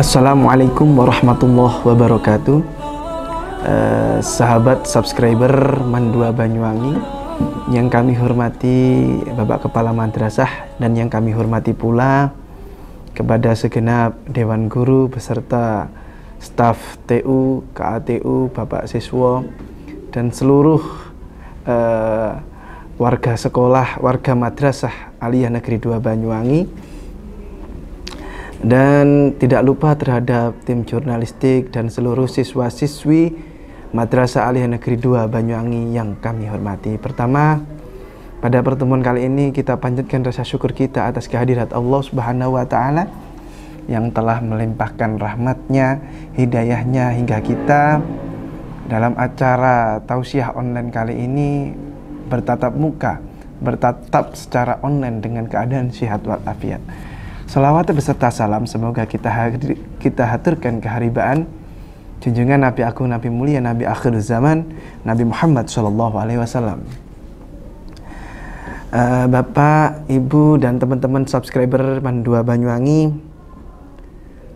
Assalamualaikum warahmatullahi wabarakatuh. Sahabat subscriber Mandua Banyuwangi yang kami hormati Bapak Kepala Madrasah dan yang kami hormati pula kepada segenap Dewan Guru beserta staf TU, KATU, Bapak Siswa dan seluruh warga sekolah, warga Madrasah Aliyah Negeri 2 Banyuwangi. Dan tidak lupa terhadap tim jurnalistik dan seluruh siswa-siswi Madrasah Aliyah Negeri 2 Banyuwangi yang kami hormati. Pertama, pada pertemuan kali ini kita panjatkan rasa syukur kita atas kehadirat Allah Subhanahu wa Ta'ala yang telah melimpahkan rahmatnya, hidayahnya hingga kita dalam acara tausiah online kali ini bertatap muka, bertatap secara online dengan keadaan sehat walafiat. Salawat beserta salam semoga kita haturkan keharibaan junjungan Nabi Agung, Nabi Mulia, Nabi Akhir Zaman, Nabi Muhammad SAW. Bapak, Ibu, dan teman-teman subscriber Mandua Banyuwangi,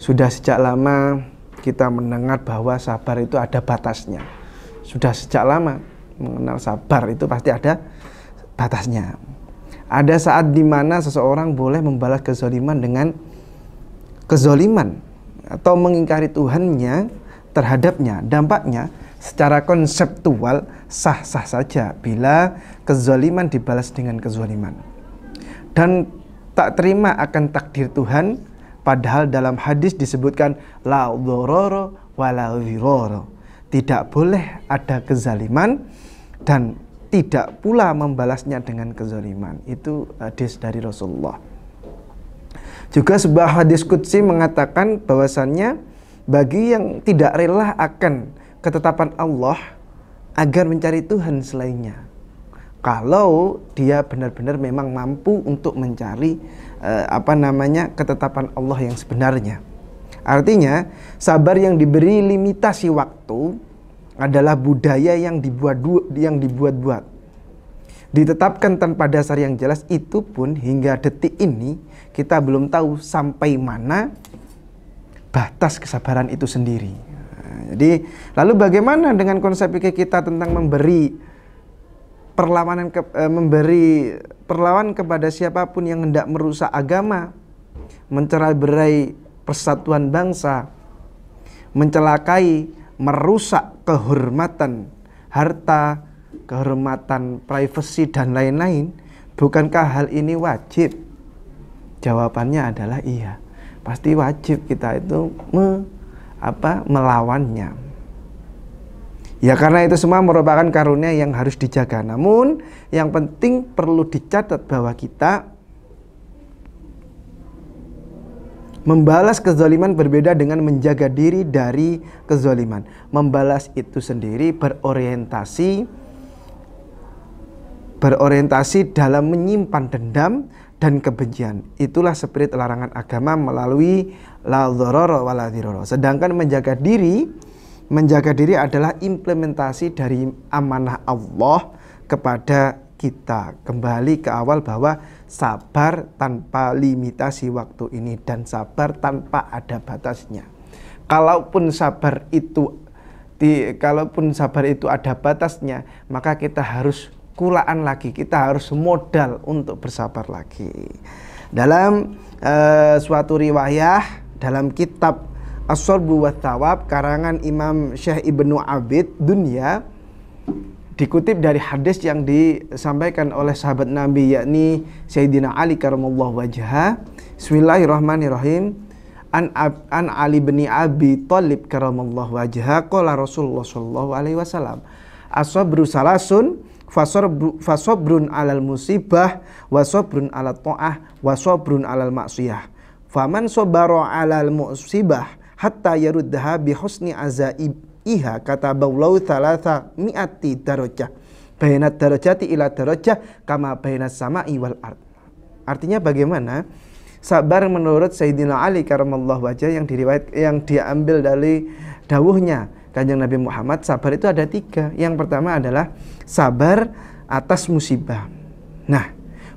sudah sejak lama kita mendengar bahwa sabar itu ada batasnya. Sudah sejak lama mengenal sabar itu pasti ada batasnya. Ada saat di mana seseorang boleh membalas kezaliman dengan kezaliman atau mengingkari Tuhannya terhadapnya. Dampaknya secara konseptual sah-sah saja bila kezaliman dibalas dengan kezaliman. Dan tak terima akan takdir Tuhan, padahal dalam hadis disebutkan la dharara wala dhirara. Tidak boleh ada kezaliman dan tidak pula membalasnya dengan kezaliman. Itu hadis dari Rasulullah. Juga sebuah hadis qudsi mengatakan bahwasannya bagi yang tidak rela akan ketetapan Allah agar mencari Tuhan selainnya, kalau dia benar-benar memang mampu untuk mencari ketetapan Allah yang sebenarnya. Artinya sabar yang diberi limitasi waktu adalah budaya yang dibuat-buat, ditetapkan tanpa dasar yang jelas. Itu pun hingga detik ini kita belum tahu sampai mana batas kesabaran itu sendiri. Jadi lalu bagaimana dengan konsep pikir kita tentang memberi perlawanan kepada siapapun yang hendak merusak agama, mencerai-berai persatuan bangsa, mencelakai, merusak kehormatan harta, kehormatan privasi dan lain-lain? Bukankah hal ini wajib? Jawabannya adalah iya. Pasti wajib kita itu melawannya. Ya karena itu semua merupakan karunia yang harus dijaga. Namun yang penting perlu dicatat bahwa kita membalas kezaliman berbeda dengan menjaga diri dari kezaliman. Membalas itu sendiri berorientasi dalam menyimpan dendam dan kebencian. Itulah spirit larangan agama melalui la dharara wala dhirara. Sedangkan menjaga diri adalah implementasi dari amanah Allah kepada kita. Kembali ke awal bahwa sabar tanpa limitasi waktu ini dan sabar tanpa ada batasnya. Kalaupun sabar itu ada batasnya, maka kita harus kulaan lagi, kita harus modal untuk bersabar lagi. Dalam suatu riwayah dalam kitab As-Sarbu wa Thawab karangan Imam Syekh Ibnu Abid Dunya, dikutip dari hadis yang disampaikan oleh sahabat Nabi yakni Sayyidina Ali karamallahu wajhah. Bismillahirrahmanirrahim. An Ali bin Abi Thalib karamallahu wajhah qala Rasulullah sallallahu alaihi wasallam, as-sabru salasun fasabrun alal musibah wa sabrun ala ta'ah wa sabrun alal maksiyah. Faman sabara alal musibah hatta yaruddaha bi husni azaiha kata baulau thalatha mi'ati darajah bainat darajati ila darajah kama bainas sama'i wal ard. Artinya bagaimana sabar menurut Sayyidina Ali karamallahu wajhah yang diambil dari dawuhnya Kanjeng Nabi Muhammad. Sabar itu ada 3. Yang pertama adalah sabar atas musibah. Nah,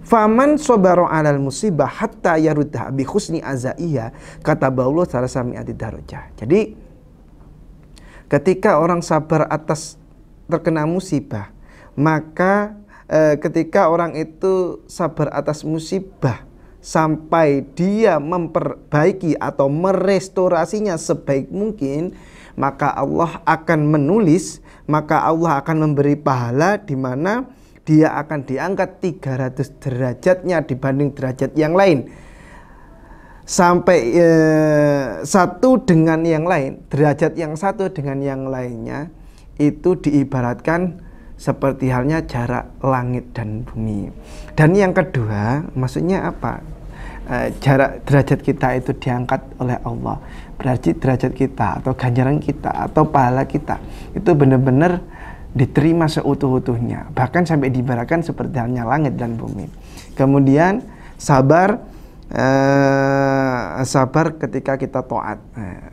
Faman sabara 'alal musibah hatta yarudda bi husni azaiya kata Allah salasami'ati darajah. Jadi ketika orang sabar atas terkena musibah, maka ketika orang itu sabar atas musibah sampai dia memperbaiki atau merestorasinya sebaik mungkin, maka Allah akan menulis, maka Allah akan memberi pahala di mana dia akan diangkat 300 derajatnya dibanding derajat yang lain. Sampai satu dengan yang lain, derajat yang satu dengan yang lainnya itu diibaratkan seperti halnya jarak langit dan bumi. Dan yang kedua, maksudnya apa? Jarak derajat kita itu diangkat oleh Allah. Berarti derajat kita atau ganjaran kita atau pahala kita itu benar-benar diterima seutuh-utuhnya, bahkan sampai diibaratkan seperti halnya langit dan bumi. Kemudian sabar ketika kita taat.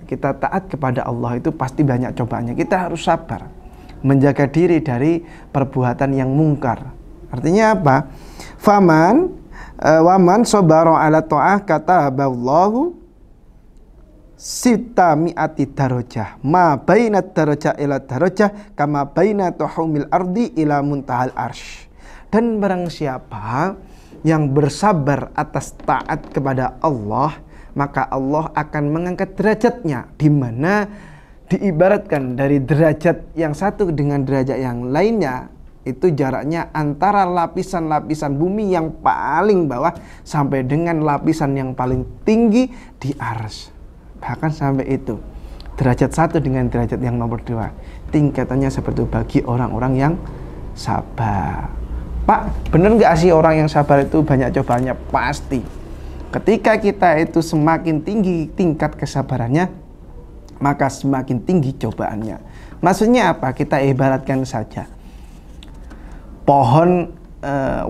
Kita taat kepada Allah itu pasti banyak cobaannya. Kita harus sabar menjaga diri dari perbuatan yang mungkar. Artinya apa? Waman sabara ala ta'ah kata Allahu sita mi'ati darajah ma baina darajah ila darajah kama baina tuhumil ardi ila muntahal arsh. Dan barang siapa yang bersabar atas taat kepada Allah, maka Allah akan mengangkat derajatnya, di mana diibaratkan dari derajat yang satu dengan derajat yang lainnya itu jaraknya antara lapisan-lapisan bumi yang paling bawah sampai dengan lapisan yang paling tinggi di arsy. Bahkan sampai itu derajat satu dengan derajat yang nomor 2 tingkatannya seperti itu bagi orang-orang yang sabar. Pak, bener nggak sih orang yang sabar itu banyak cobaannya? Pasti. Ketika kita itu semakin tinggi tingkat kesabarannya, maka semakin tinggi cobaannya. Maksudnya apa? Kita ibaratkan saja pohon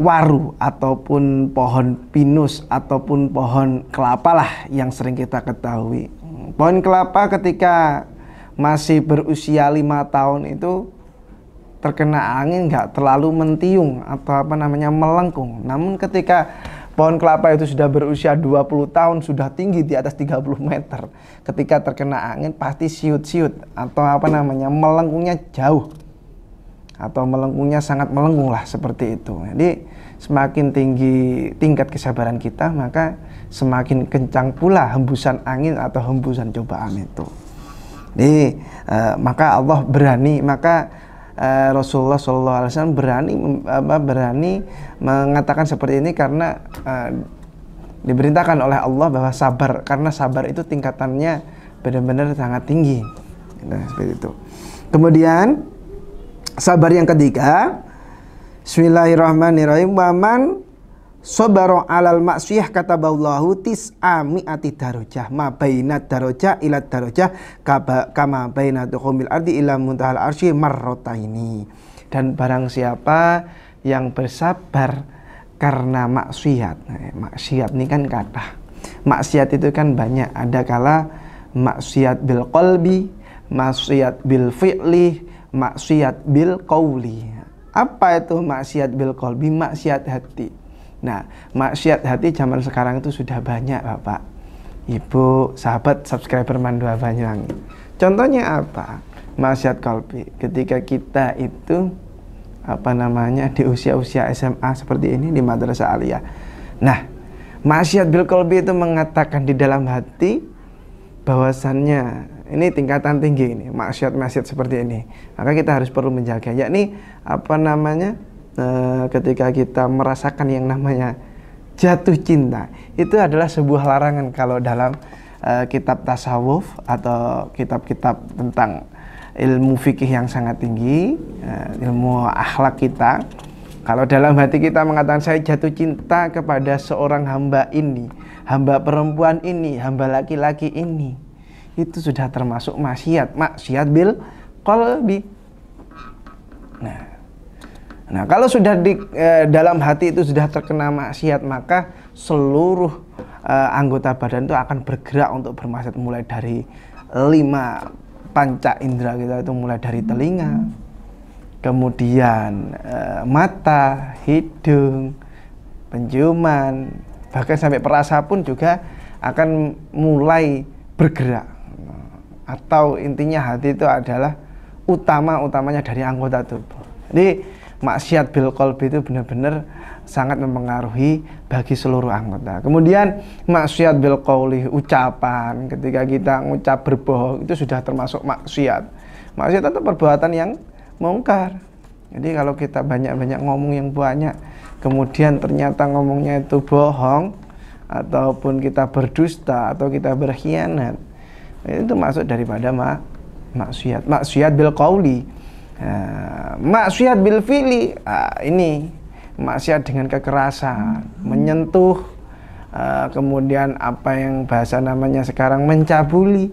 waru ataupun pohon pinus ataupun pohon kelapa lah yang sering kita ketahui. Pohon kelapa ketika masih berusia 5 tahun itu terkena angin nggak terlalu mentiung atau melengkung. Namun ketika pohon kelapa itu sudah berusia 20 tahun, sudah tinggi di atas 30 meter, ketika terkena angin pasti siut-siut atau melengkungnya jauh atau melengkungnya sangat melengkung lah, seperti itu. Jadi semakin tinggi tingkat kesabaran kita, maka semakin kencang pula hembusan angin atau hembusan cobaan itu. Jadi maka Allah berani, maka Rasulullah SAW berani mengatakan seperti ini karena diperintahkan oleh Allah bahwa sabar, karena sabar itu tingkatannya benar-benar sangat tinggi. Nah, seperti itu. Kemudian sabar yang ketiga, bismillahirrahmanirrahim, waman sabara 'alal maksiyah kataballahu tis'a mi'ati darajah ma baina darajah ila darajah kama baina tuhumil ardi ila muntahal arsy marrataini. Dan barang siapa yang bersabar karena maksiat. Maksiat ini kan kata. Maksiat itu kan banyak, ada kala maksiat bil qalbi, maksiat bil fi'li, maksiat bil qauli. Apa itu maksiat bil qalbi? Maksiat hati. Nah, maksiat hati zaman sekarang itu sudah banyak, Bapak, Ibu, sahabat subscriber Mandua Banyuwangi. Contohnya apa? Maksiat qalbi. Ketika kita itu di usia-usia SMA seperti ini di madrasah aliyah. Nah, maksiat bil qalbi itu mengatakan di dalam hati bahwasannya ini tingkatan tinggi, ini maksiat seperti ini, maka kita harus perlu menjaga, yakni ketika kita merasakan yang namanya jatuh cinta, itu adalah sebuah larangan kalau dalam kitab tasawuf atau kitab-kitab tentang ilmu fikih yang sangat tinggi, ilmu akhlak kita. Kalau dalam hati kita mengatakan saya jatuh cinta kepada seorang hamba ini, hamba perempuan ini, hamba laki-laki ini, itu sudah termasuk maksiat bil qalbi. Nah, kalau sudah di dalam hati itu sudah terkena maksiat, maka seluruh anggota badan itu akan bergerak untuk bermaksiat, mulai dari 5 panca indera kita itu, mulai dari telinga, kemudian mata, hidung, penciuman, bahkan sampai perasa pun juga akan mulai bergerak. Atau intinya hati itu adalah utamanya dari anggota tubuh. Jadi maksiat bil qalbi itu benar-benar sangat mempengaruhi bagi seluruh anggota. Kemudian maksiat bil qauli, ucapan, ketika kita ngucap berbohong itu sudah termasuk maksiat. Maksiat itu perbuatan yang mungkar. Jadi kalau kita banyak-banyak ngomong yang banyak, kemudian ternyata ngomongnya itu bohong, ataupun kita berdusta atau kita berkhianat, itu masuk daripada maksiat. Maksiat bil qauli. Maksiat bil fi'li, ini maksiat dengan kekerasan, menyentuh, kemudian apa yang bahasa namanya sekarang mencabuli,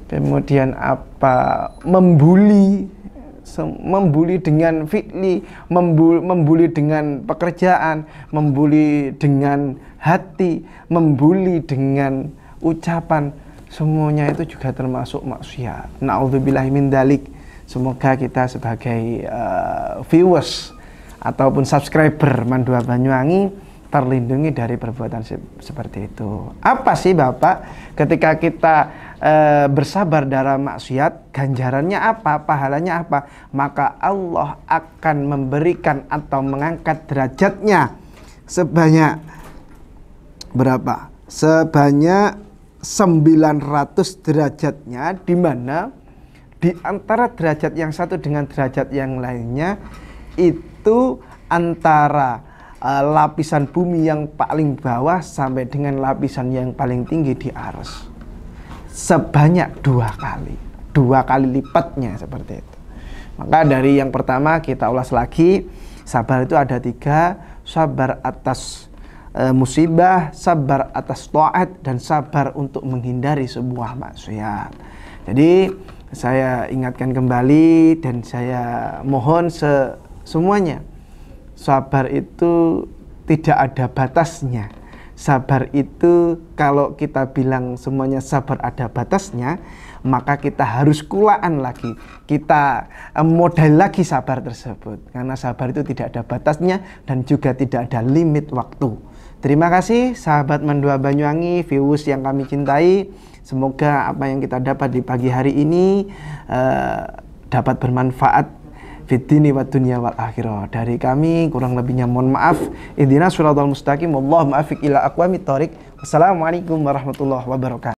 kemudian apa membuli dengan fi'li, membuli dengan pekerjaan, membuli dengan hati, membuli dengan ucapan, semuanya itu juga termasuk maksiat. Na'udzubillahi min dzalik. Semoga kita sebagai viewers ataupun subscriber Mandua Banyuwangi terlindungi dari perbuatan seperti itu. Apa sih Bapak ketika kita bersabar dalam maksiat, ganjarannya apa, pahalanya apa? Maka Allah akan memberikan atau mengangkat derajatnya sebanyak berapa? Sebanyak 900 derajatnya, di mana di antara derajat yang satu dengan derajat yang lainnya itu antara lapisan bumi yang paling bawah sampai dengan lapisan yang paling tinggi di arsy. Sebanyak 2 kali lipatnya seperti itu. Maka dari yang pertama kita ulas lagi, sabar itu ada 3, sabar atas musibah, sabar atas taat, dan sabar untuk menghindari sebuah maksiat. Jadi saya ingatkan kembali dan saya mohon semuanya, sabar itu tidak ada batasnya. Sabar itu kalau kita bilang semuanya sabar ada batasnya, maka kita harus kulaan lagi, kita modal lagi sabar tersebut, karena sabar itu tidak ada batasnya dan juga tidak ada limit waktu. Terima kasih sahabat Mandua Banyuwangi, viewers yang kami cintai. Semoga apa yang kita dapat di pagi hari ini dapat bermanfaat fid-dini wad dunya wal akhirah. Dari kami kurang lebihnya mohon maaf. Ihdinas shiratal mustaqim, wallahu muwaffiq ila aqwamit thoriq. Wassalamualaikum warahmatullahi wabarakatuh.